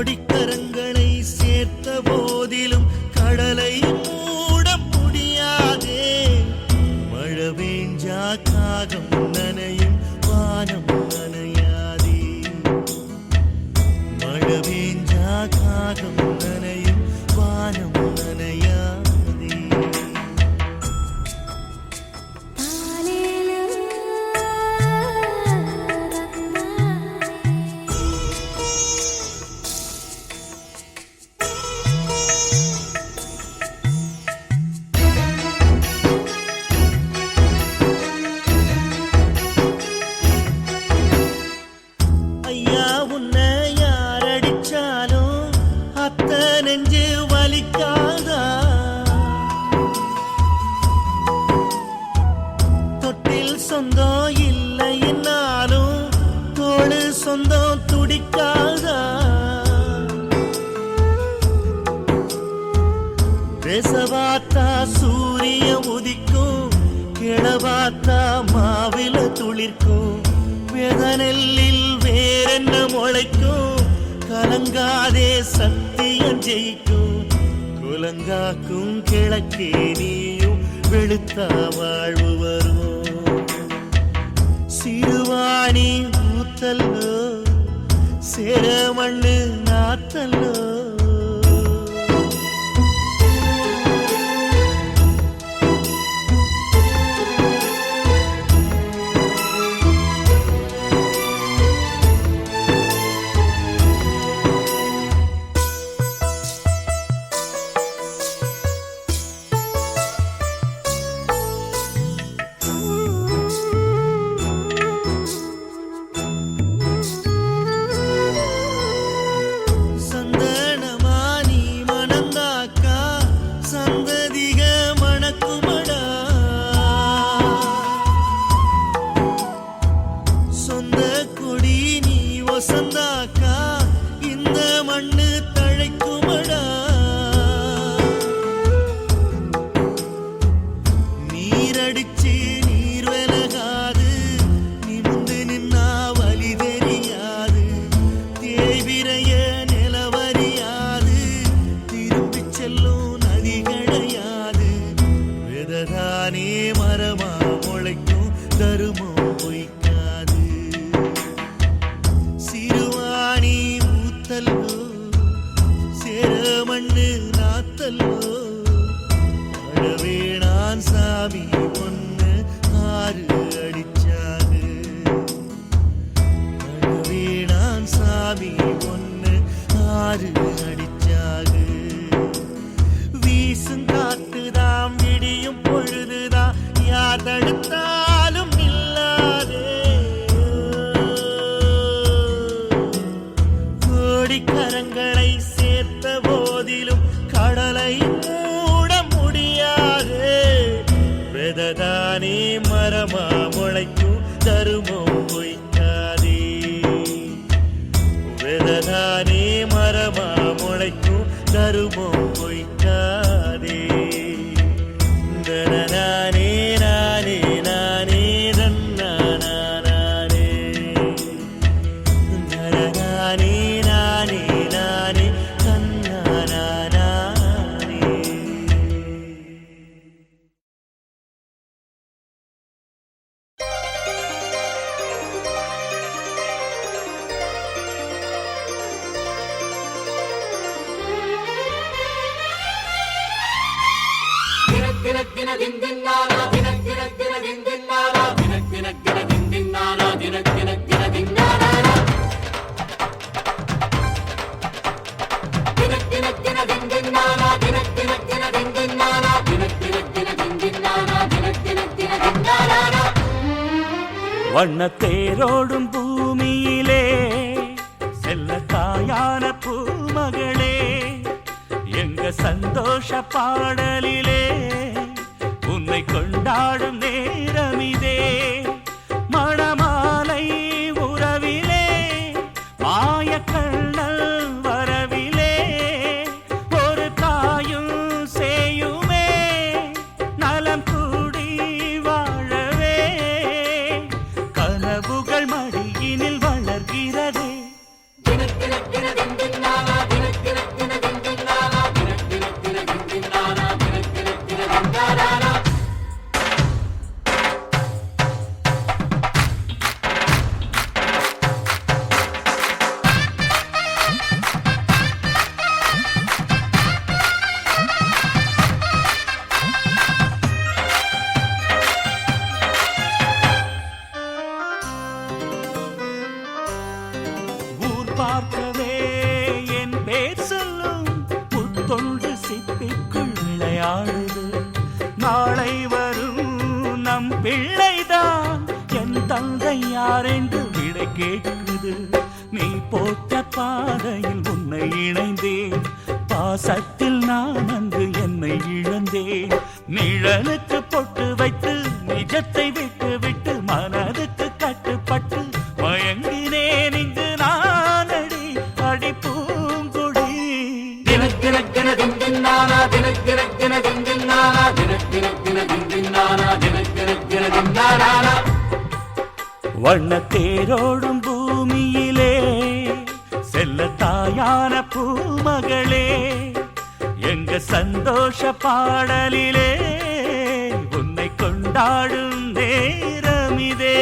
கோடிக்கரங்களை சேர்த்த போதிலும் கடலை மூட முடியாதே. மழை பெஞ்சா காகம் நனையும் வானம் நனையாதே. மழை பெஞ்சா காகம் நனையும் வானம் நனையாதே. சொந்தம் இல்லைன்னாலும் தோளு சொந்தம் துடிக்காதா. பேசவாத்தா சூரிய உதிக்கும், கிளவாத்தா மாவில துளிர்க்கும். வேதனெல்லில் வேறென்ன முளைக்கும், கலங்காதே சத்தியம் ஜெயிக்கும். குலங்காக்கும் கிழக்கே நீயும் வெளுத்தா வாழ்வு வரும். சிறுவாணி ஊத்தல்லோ சேர மண்ணு நாத்தல்லோ. சொந்தாக்கா இந்த மண்ணு தழைக்குமடா. நீரடிச்சு நீர் விலகாது, நிமிந்து நின்னா வலி தெரியாது. தேய்விரைய நிலவரியாது, திரும்பி செல்லும் நதி கிடையாது. விததானே மரமா முளைக்கும், தருமம் பொய்க்காது. சிறுவாணி ஊத்தல்லோ சேர மண்ணு நாத்தல்லோ. அழவேணான் சாமி பொண்ணு ஆறு அடிச்சாது. அழவேணான் சாமி பொண்ணு ஆறு அடிச்சாது. வீசும் காத்துதாம் விடியும் பொழுதுதான், யார் தடுத்தாலும் நில்லாதே. கோடிக்கரங்களை சேர்த்த போதிலும் கடலை மூட முடியாது. வெததானே மரமா முளைக்கும், தருமம் பொய்க்காதே. வெததானே மரமா முளைக்கும், தருமம் பொய்க்காதே. தனநானே நானே நானே தன்னானே. தனநானே நானே நானே தன்னானே. வண்ணத்தேரோடும் பூமியிலே செல்ல தாயான பூமகளே, எங்க சந்தோஷ பாடலிலே உன்னை கொண்டாடும் நேரமிதே. மணமாலை உறவிலே மாயக்கண்ணல் வரவிலே, ஒரு தாயும் சேயுமே நலம் கூடி வாழவே. கனவுகள் மடியினில் வளர்கிறதே. கொண்டு சிப்பிக்குள் விளையாடுது. நாளை வரும் நம் பிள்ளைதான் என் தந்தை யார் என்று விடை கேட்குது. நீ போட்ட பாதையில் உன்னை இணைந்தேன், பாசத்தில் நான் அன்று என்னை இழந்தேன். நிழலுக்கு பொட்டு வைத்து நிஜத்தை விட்டு விட்டு மனதுக்கு கட்டுப்பட்டு மயங்கினேன் இங்கு நானடி அடி பூங்குடி. தினக்கினக்கின தின்னானா தினக்கினக்கின தின்னானா தினக்கினக்கின தின்னானா தினக்கினக்கின தின்னானா. வண்ணத்தேரோடும் பூமியிலே செல்ல தாயான பூமகளே, எங்க சந்தோஷ பாடலிலே உன்னை கொண்டாடும் நேரமிதே.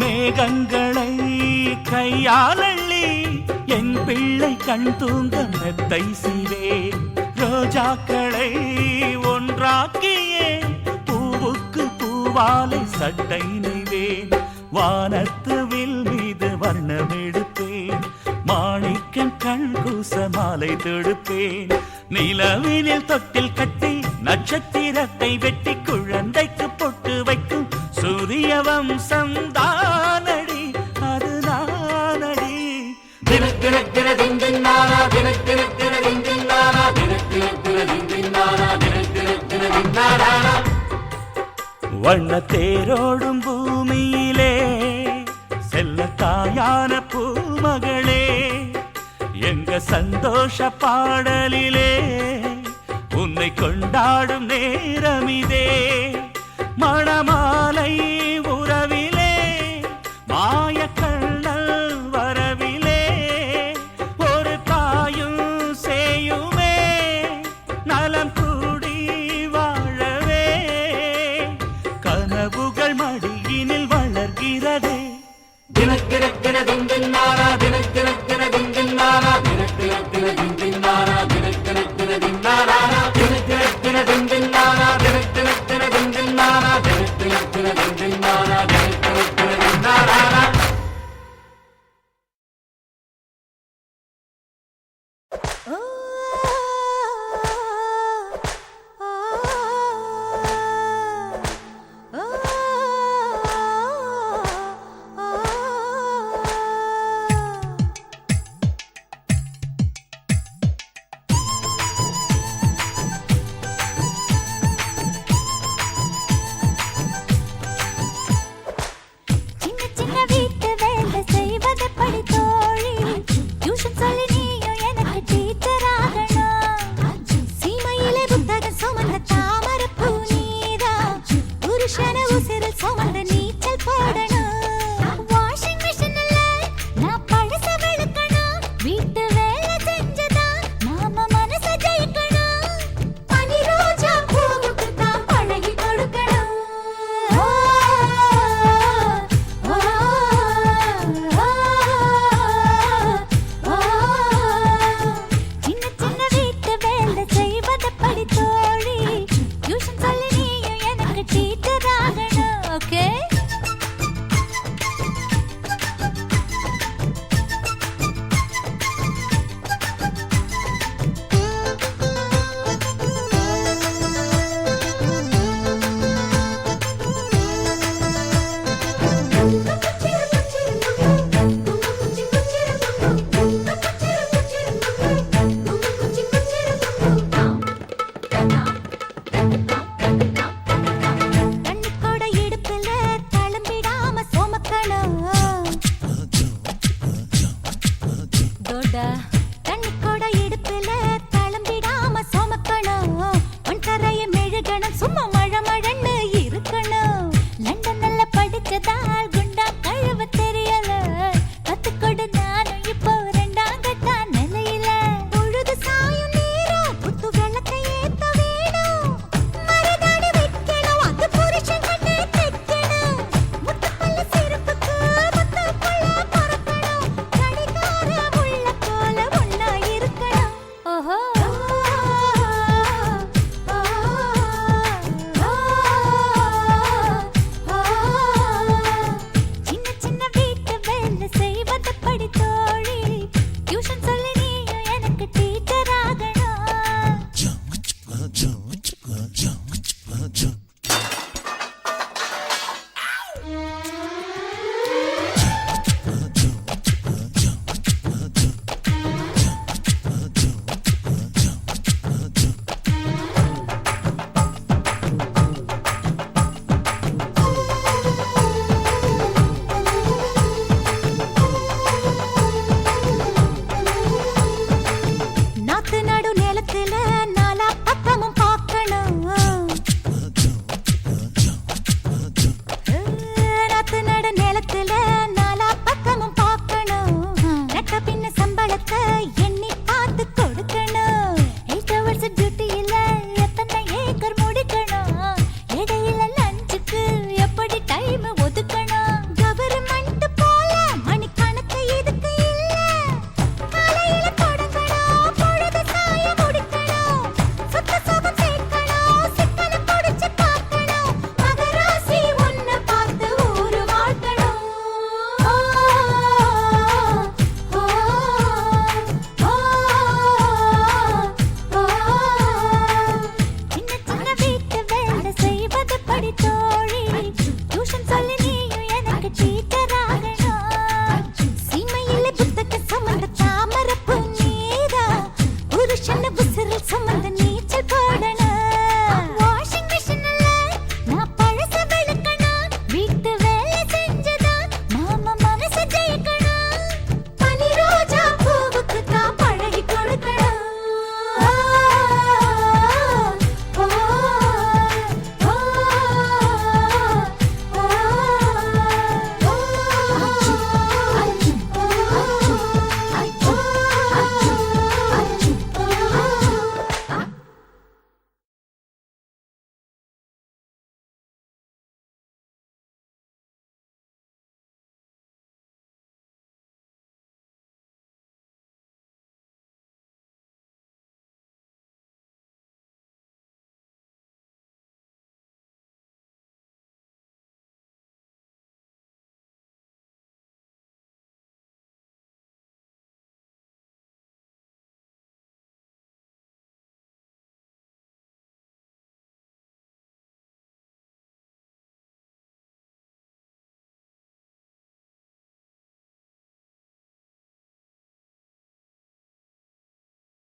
மேகங்களை கையால் அள்ளி என் பிள்ளை கண் தூங்க மெத்தை செய்வே. ரோஜாக்களை ஒன்றாக்கியே பூவுக்கு பூவாலை சட்டை நெய்வேன். வானத்து வில் மீது வர்ணம் எடுப்பேன், மாணிக்கம் கண் கூச மாலை தொடுப்பேன். நிலவினில் தொட்டில் கட்டி நட்சத்திரத்தை வெட்டி குழந்தைக்கு பொட்டு வைக்கும் சூரிய வம்சம் தானடி அது நானடி. தினக்கினக்கின தின்னானா தினக்கினக்கின தின்னானா தினக்கினக்கின தின்னானா தினக்கினக்கின தின்னானா. வண்ணத்தேரோடும் பூமியிலே செல்ல தாயான பூமகளே, எங்க சந்தோஷ பாடலிலே உன்னை கொண்டாடும் நேரமிதே. மணமாலை உறவிலே மாயக்கண்ணல் வரவிலே ஒரு தாயும் சேயுமே நலம் கூடி வாழவே. கனவுகள் மடியினில் வளர்கிறதே. தினக்கினக்கின தின்னானா தினக்கினக்கின தின்னானா தினக்கினக்கின தின்னானா தினக்கினக்கின தின்னானா தினக்கினக்கின தின்னானா தினக்கினக்கின தின்னானா தினக்கினக்கின தின்னானா தினக்கினக்கின தின்னானா. வீட்டு வேலை செய்வது படி தோழி, டியூஷன் சொல்லி நீயும் எனக்கு டீச்சரா சுமந்து நீச்சல் போடணும்